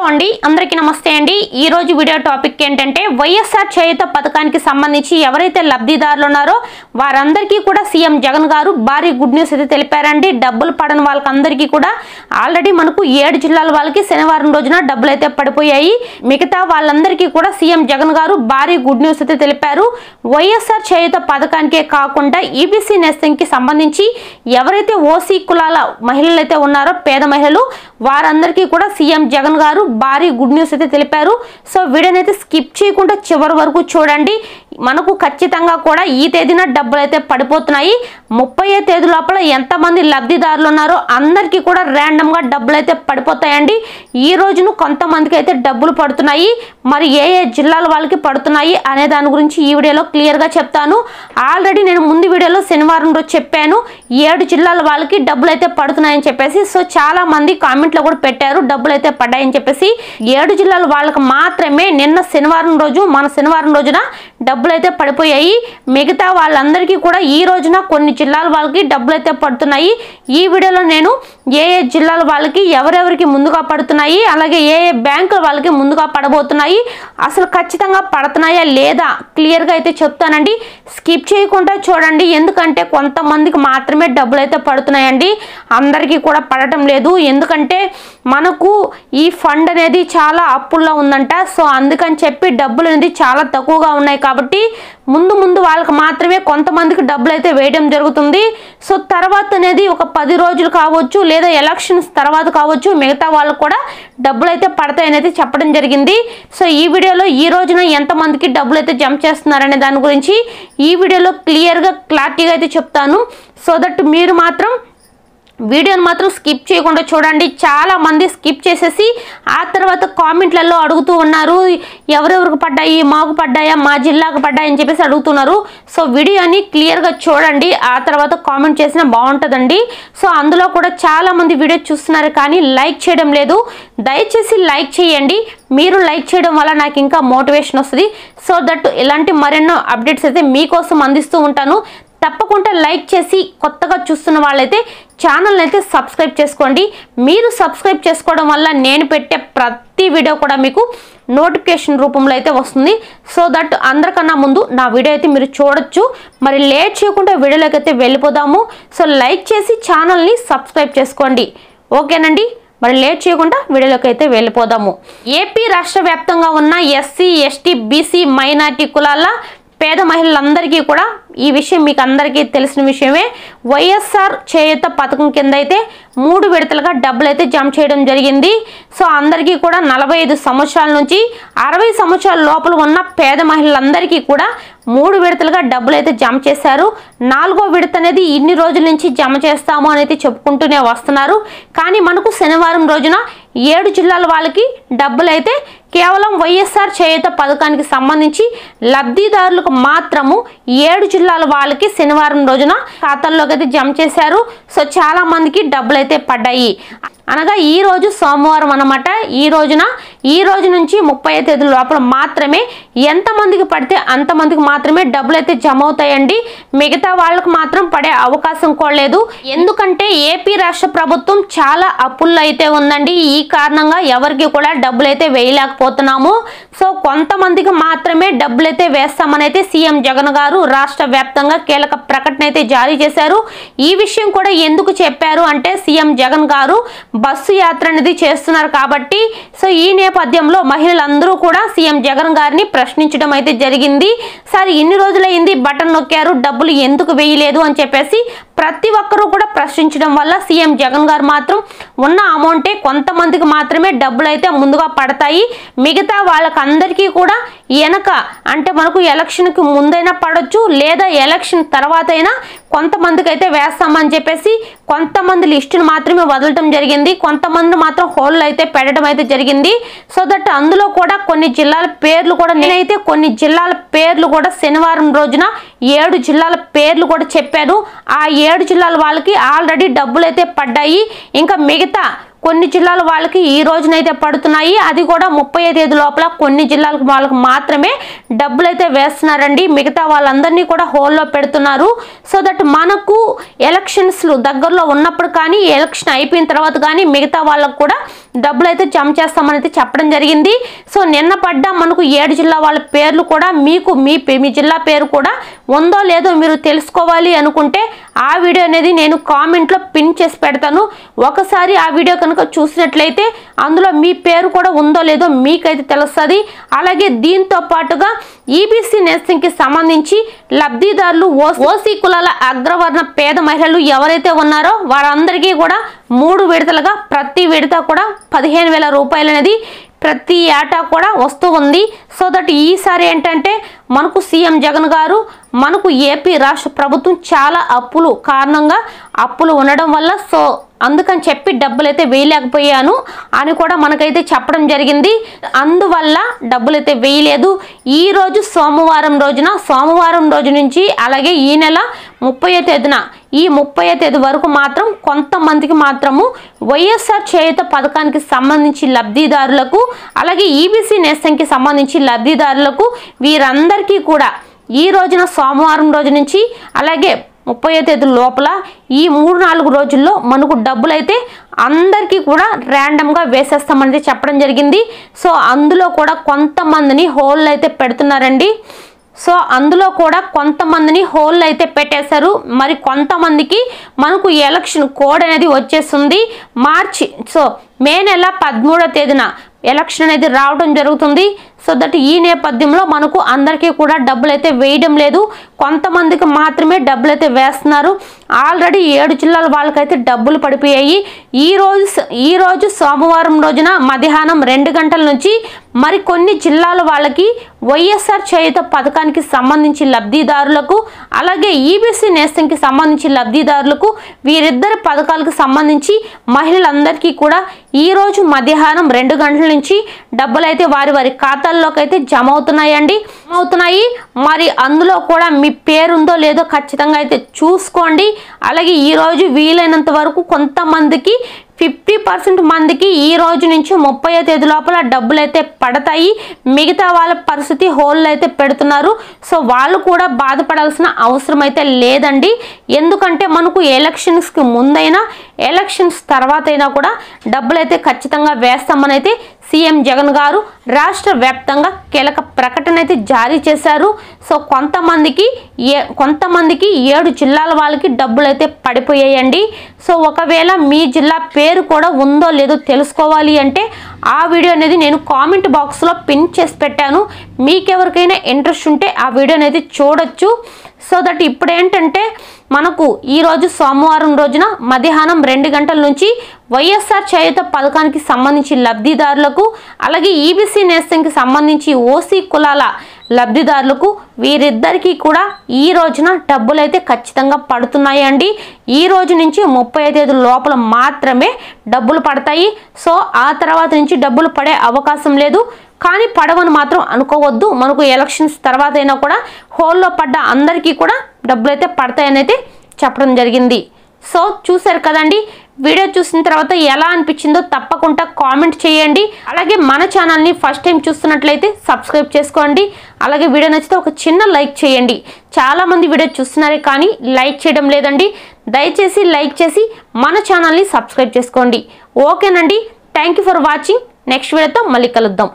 అండి అందరికీ నమస్తే అండి ఈ రోజు వీడియో టాపిక్ ఏంటంటే వైఎస్ఆర్ చేయూత పథకానికి సంబంధించి ఎవరైతే లబ్ధిదారులు ఉన్నారో వారందరికీ కూడా సీఎం జగన్ గారు భారీ గుడ్ న్యూస్ అయితే తెలిపారండి డబ్బులు పడని వాళ్ళకందరికీ కూడా ఆల్రెడీ మనకు 7 జిల్లాల వాళ్ళకి శనివారం రోజున డబ్బులు అయితే పడిపోయాయి మిగతా వాళ్ళందరికీ కూడా సీఎం జగన్ గారు భారీ గుడ్ న్యూస్ అయితే తెలిపారు వైఎస్ఆర్ చేయూత పథకానికే కాకుండా ఈబీసీ నెస్టింగ్ కి సంబంధించి ఎవరైతే ఓసీ కులాల మహిళలు అయితే ఉన్నారో పేద మహిళలు వారందరికీ కూడా సీఎం జగన్ గారు భారీ గుడ్ న్యూస్ అయితే తెలిపారు సో వీడియోని అయితే స్కిప్ చేయకుండా చివరి వరకు చూడండి మనకు ఖచ్చితంగా కూడా ఈ తేదీన డబ్బులు అయితే పడిపోతున్నాయి 30వ తేదీ లోపల ఎంతమంది లబ్ధిదారులు ఉన్నారో అందరికీ కూడా ర్యాండమ్ గా డబ్బులు అయితే పడిపోతాయండి ఈ రోజును కొంతమందికి అయితే డబ్బులు పడుతున్నాయి మరి ఏ జిల్లాల వాళ్ళకి పడుతున్నాయి అనే దాని గురించి ఈ వీడియోలో క్లియర్ గా చెప్తాను ఆల్రెడీ నేను ముందు వీడియోలో శనివారం రోజు చెప్పాను 7 జిల్లాల వాళ్ళకి డబ్బులు అయితే పడుతున్నాయని చెప్పేసి సో చాలా మంది కామెంట్లో కూడా పెట్టారు డబ్బులు అయితే పడ్డాయని చెప్పేసి 7 జిల్లాల వాళ్ళకి మాత్రమే నిన్న శనివారం రోజు మన శనివారం రోజున డబ్బులు అయితే పడిపోయాయి మిగతా వాళ్ళందరికీ కూడా ఈ రోజున కొన్ని జిల్లాల వాళ్ళకి డబ్బులు అయితే పడుతున్నాయి ఈ వీడియోలో నేను ఏ జిల్లాల వాళ్ళకి ఎవరెవరికి ముందుగా పడుతున్నాయి అలాగే ఏ బ్యాంకుల వాళ్ళకి ముందుగా పడబోతున్నాయి అసలు ఖచ్చితంగా పడుతున్నాయా లేదా క్లియర్ గా అయితే చెప్తానండి స్కిప్ చేయకుండా చూడండి ఎందుకంటే కొంతమందికి మాత్రమే డబ్బులు అయితే పడుతున్నాయండి అందరికీ కూడా పడటం లేదు ఎందుకంటే మనకు ఈ ఫండ్ అనేది చాలా అప్పుల్లో ఉందంట సో అందుకని చెప్పి డబ్బులు అనేది చాలా తక్కువగా ఉన్నాయి కాబట్టి ముందు వాళ్ళకి మాత్రమే కొంతమందికి డబ్బులు అయితే వేయడం జరుగుతుంది సో తర్వాత అనేది ఒక 10 రోజులు కావచ్చు లేదా ఎలక్షన్స్ తర్వాత కావచ్చు మిగతా వాళ్ళకు కూడా డబ్బులు అయితే పడతాయని అయితే చెప్పడం జరిగింది సో ఈ వీడియోలో ఈ రోజున ఎంతమందికి డబ్బులు అయితే జమ చేస్తున్నారనే దాని గురించి ఈ వీడియోలో క్లియర్గా క్లారిటీగా అయితే చెప్తాను సో దట్ మీరు మాత్రం వీడియోని మాత్రం స్కిప్ చేయకుండా చూడండి చాలా మంది స్కిప్ చేసేసి ఆ తర్వాత కామెంట్లలో అడుగుతూ ఉన్నారు ఎవరెవరికి పడ్డాయి మాకు పడ్డాయా మా జిల్లాకు పడ్డాయి అని చెప్పేసి అడుగుతున్నారు సో వీడియోని క్లియర్గా చూడండి ఆ తర్వాత కామెంట్ చేసినా బాగుంటుందండి సో అందులో కూడా చాలా మంది వీడియో చూస్తున్నారు కానీ లైక్ చేయడం లేదు దయచేసి లైక్ చేయండి మీరు లైక్ చేయడం వల్ల నాకు ఇంకా మోటివేషన్ వస్తుంది సో దట్ ఇలాంటి మరెన్నో అప్డేట్స్ అయితే మీకోసం అందిస్తూ ఉంటాను తప్పకుండా లైక్ చేసి కొత్తగా చూస్తున్న వాళ్ళైతే ఛానల్ని అయితే సబ్స్క్రైబ్ చేసుకోండి మీరు సబ్స్క్రైబ్ చేసుకోవడం వల్ల నేను పెట్టే ప్రతి వీడియో కూడా మీకు నోటిఫికేషన్ రూపంలో అయితే వస్తుంది సో దట్ అందరికన్నా ముందు నా వీడియో అయితే మీరు చూడొచ్చు మరి లేట్ చేయకుండా వీడియోలోకి అయితే వెళ్ళిపోదాము సో లైక్ చేసి ఛానల్ని సబ్స్క్రైబ్ చేసుకోండి ఓకేనండి మరి లేట్ చేయకుండా వీడియోలోకి అయితే వెళ్ళిపోదాము ఏపీ రాష్ట్ర వ్యాప్తంగా ఉన్న ఎస్సీ ఎస్టీ బీసీ మైనారిటీ కులాల పేద మహిళలందరికీ కూడా ఈ విషయం మీకు అందరికీ తెలిసిన విషయమే వైఎస్ఆర్ చేయూత పథకం కింద అయితే 3 విడతలుగా డబ్బులు అయితే జమ చేయడం జరిగింది సో అందరికీ కూడా 45 సంవత్సరాల నుంచి 60 సంవత్సరాల లోపల ఉన్న పేద మహిళలందరికీ కూడా 3 విడతలుగా డబ్బులు అయితే జమ చేశారు 4వ విడత అనేది ఇన్ని రోజుల నుంచి జమ చేస్తాము అని చెప్పుకుంటూనే వస్తున్నారు కానీ మనకు శనివారం రోజున 7 జిల్లాల వాళ్ళకి డబ్బులు అయితే కేవలం వైఎస్ఆర్ చేయూత పథకానికి సంబంధించి లబ్ధిదారులకు మాత్రము 7 జిల్లాల వాళ్ళకి శనివారం రోజున ఖాతాల్లోకి అయితే జమ చేశారు సో చాలా మందికి డబ్బులు అయితే పడ్డాయి అనగా ఈ రోజు సోమవారం అన్నమాట ఈ రోజు నుంచి 30వ తేదీ లోపల మాత్రమే ఎంతమందికి పడితే అంతమందికి మాత్రమే డబ్బులు అయితే జమ అవుతాయండి మిగతా వాళ్ళకి మాత్రం పడే అవకాశం కూడా లేదు ఎందుకంటే ఏపీ రాష్ట్ర ప్రభుత్వం చాలా అప్పుల్లో అయితే ఉందండి ఈ కారణంగా ఎవరికి కూడా డబ్బులు అయితే వేయలేకపోతున్నాము సో కొంతమందికి మాత్రమే డబ్బులు అయితే వేస్తామని అయితే సీఎం జగన్ గారు రాష్ట్ర వ్యాప్తంగా కీలక ప్రకటన అయితే జారీ చేశారు ఈ విషయం కూడా ఎందుకు చెప్పారు అంటే సీఎం జగన్ గారు బస్సు యాత్ర అనేది చేస్తున్నారు కాబట్టి సో ఈ నేపథ్యంలో మహిళలందరూ కూడా సీఎం జగన్ గారిని ప్రశ్నించడం అయితే జరిగింది సరే ఇన్ని రోజులైంది బటన్ నొక్కారు డబ్బులు ఎందుకు వేయలేదు అని చెప్పేసి ప్రతి ఒక్కరూ కూడా ప్రశ్నించడం వల్ల సీఎం జగన్ గారు మాత్రం ఉన్న అమౌంటే కొంతమందికి మాత్రమే డబ్బులు అయితే ముందుగా పడతాయి మిగతా వాళ్ళకందరికీ కూడా వెనక అంటే మనకు ఎలక్షన్కి ముందైనా పడవచ్చు లేదా ఎలక్షన్ తర్వాత అయినా కొంతమందికి అయితే వేస్తామని చెప్పేసి కొంతమంది లిస్టును మాత్రమే వదలటం జరిగింది కొంతమంది మాత్రం హోల్డ్ అయితే పెట్టడం అయితే జరిగింది సో దట్ అందులో కూడా కొన్ని జిల్లాల పేర్లు కూడా నేనైతే కొన్ని జిల్లాల పేర్లు కూడా శనివారం రోజున 7 జిల్లాల పేర్లు కూడా చెప్పాను ఆ 7 జిల్లాల వాళ్ళకి ఆల్రెడీ డబ్బులు అయితే పడ్డాయి ఇంకా మిగతా కొన్ని జిల్లాల వాళ్ళకి ఈ రోజునైతే పడుతున్నాయి అది కూడా 30వ తేదీ లోపల కొన్ని జిల్లాలకు వాళ్ళకి మాత్రమే డబ్బులు అయితే వేస్తున్నారండి మిగతా వాళ్ళందరినీ కూడా హోల్లో పెడుతున్నారు సో దట్ మనకు ఎలక్షన్స్ దగ్గరలో ఉన్నప్పుడు కానీ ఎలక్షన్ అయిపోయిన తర్వాత కానీ మిగతా వాళ్ళకు కూడా డబ్బులు అయితే జమ చేస్తామని అయితే చెప్పడం జరిగింది. సో నిన్న పడ్డ మనకు 7 జిల్లా వాళ్ళ పేర్లు కూడా మీకు మీ జిల్లా పేరు కూడా ఉందో లేదో మీరు తెలుసుకోవాలి అనుకుంటే ఆ వీడియో అనేది నేను కామెంట్లో పిన్ చేసి పెడతాను. ఒకసారి ఆ వీడియో కనుక చూసినట్లయితే అందులో మీ పేరు కూడా ఉందో లేదో మీకైతే తెలుస్తుంది. అలాగే దీంతో పాటుగా ఈబీసీ నేస్తంకి సంబంధించి లబ్ధిదారులు ఓసీ కులాల అగ్రవర్ణ పేద మహిళలు ఎవరైతే ఉన్నారో వారందరికీ కూడా 3 విడతలుగా ప్రతి విడత కూడా 15,000 రూపాయలు అనేది ప్రతి ఏటా కూడా వస్తూ ఉంది. సో దట్ ఈసారి ఏంటంటే మనకు సీఎం జగన్ గారు మనకు ఏపీ రాష్ట్ర ప్రభుత్వం చాలా అప్పులు కారణంగా అప్పులు ఉండడం వల్ల సో అందుకని చెప్పి డబ్బులు అయితే వేయలేకపోయాను అని కూడా మనకైతే చెప్పడం జరిగింది. అందువల్ల డబ్బులు అయితే వేయలేదు. ఈ రోజు సోమవారం రోజు నుంచి అలాగే ఈ నెల 30వ తేదీన ఈ 30వ తేదీ వరకు మాత్రం కొంతమందికి మాత్రము వైఎస్ఆర్ చేయూత పథకానికి సంబంధించి లబ్ధిదారులకు అలాగే ఈబీసీ నేస్తంకి సంబంధించి లబ్ధిదారులకు వీరందరికీ కూడా ఈ రోజున సోమవారం రోజు నుంచి అలాగే 30వ తేదీ లోపల ఈ 3-4 రోజుల్లో మనకు డబ్బులు అయితే అందరికీ కూడా ర్యాండమ్గా వేసేస్తామని చెప్పడం జరిగింది. సో అందులో కూడా కొంతమందిని హోల్డ్ అయితే పెడుతున్నారండి. సో అందులో కూడా కొంతమందిని హోల్డ్ అయితే పెట్టేశారు. మరి కొంతమందికి మనకు ఎలక్షన్ కోడ్ అనేది వచ్చేస్తుంది మే నెల 13వ తేదీన ఎలక్షన్ అనేది రావడం జరుగుతుంది. సో దట్ ఈ నేపథ్యంలో మనకు అందరికీ కూడా డబ్బులు అయితే వేయడం లేదు, కొంతమందికి మాత్రమే డబ్బులు అయితే వేస్తున్నారు. ఆల్రెడీ 7 జిల్లాల వాళ్ళకైతే డబ్బులు పడిపోయాయి. ఈ రోజు సోమవారం రోజున మధ్యాహ్నం 2 గంటల నుంచి మరికొన్ని జిల్లాల వాళ్ళకి వైఎస్ఆర్ చేయూత పథకానికి సంబంధించి లబ్ధిదారులకు అలాగే ఈబీసీ నేస్తంకి సంబంధించి లబ్ధిదారులకు వీరిద్దరి పథకాలకు సంబంధించి మహిళలందరికీ కూడా ఈ రోజు మధ్యాహ్నం 2 గంటల నుంచి డబ్బులు అయితే వారి ఖాతాల్లోకి అయితే జమ అవుతున్నాయి. మరి అందులో కూడా మీ పేరుందో లేదో ఖచ్చితంగా అయితే చూసుకోండి. అలాగే ఈ రోజు వీలైనంత వరకు కొంతమందికి 50% మందికి ఈ రోజు నుంచి 30వ తేదీ లోపల డబ్బులు అయితే పడతాయి. మిగతా వాళ్ళ పరిస్థితి హోల్డ్ అయితే పెడుతున్నారు. సో వాళ్ళు కూడా బాధపడాల్సిన అవసరం అయితే లేదండి. ఎందుకంటే మనకు ఎలక్షన్స్కి ముందైనా ఎలక్షన్స్ తర్వాత అయినా కూడా డబ్బులు అయితే ఖచ్చితంగా వేస్తామని అయితే సీఎం జగన్ గారు రాష్ట్ర వ్యాప్తంగా కీలక ప్రకటన అయితే జారీ చేశారు. సో కొంతమందికి 7 జిల్లాల వాళ్ళకి డబ్బులు అయితే పడిపోయాయండి. సో ఒకవేళ మీ జిల్లా పేరు కూడా ఉందో లేదో తెలుసుకోవాలి అంటే ఆ వీడియో అనేది నేను కామెంట్ బాక్స్లో పిన్ చేసి పెట్టాను. మీకెవరికైనా ఇంట్రెస్ట్ ఉంటే ఆ వీడియో అనేది చూడొచ్చు. సో దట్ ఇప్పుడు ఏంటంటే మనకు ఈరోజు సోమవారం రోజున మధ్యాహ్నం 2 గంటల నుంచి వైఎస్ఆర్ చేయూత పథకానికి సంబంధించి లబ్ధిదారులకు అలాగే ఈబీసీ నేస్తంకి సంబంధించి ఓసీ కులాల లబ్ధిదారులకు వీరిద్దరికీ కూడా ఈ రోజున డబ్బులు అయితే ఖచ్చితంగా పడుతున్నాయి అండి. ఈ రోజు నుంచి 30వ తేదీ లోపల మాత్రమే డబ్బులు పడతాయి. సో ఆ తర్వాత నుంచి డబ్బులు పడే అవకాశం లేదు. కానీ పడవని మాత్రం అనుకోవద్దు. మనకు ఎలక్షన్స్ తర్వాత అయినా కూడా హోల్లో పడ్డ అందరికీ కూడా డబ్బులు అయితే పడతాయని అయితే చెప్పడం జరిగింది. సో చూసారు కదండి, వీడియో చూసిన తర్వాత ఎలా అనిపించిందో తప్పకుండా కామెంట్ చేయండి. అలాగే మన ఛానల్ని ఫస్ట్ టైం చూస్తున్నట్లయితే సబ్స్క్రైబ్ చేసుకోండి. అలాగే వీడియో నచ్చితే ఒక చిన్న లైక్ చేయండి. చాలామంది వీడియో చూస్తున్నారే కానీ లైక్ చేయడం లేదండి. దయచేసి లైక్ చేసి మన ఛానల్ని సబ్స్క్రైబ్ చేసుకోండి. ఓకేనండి, thank you for watching. Next వీడియోతో మళ్ళీ కలుద్దాం.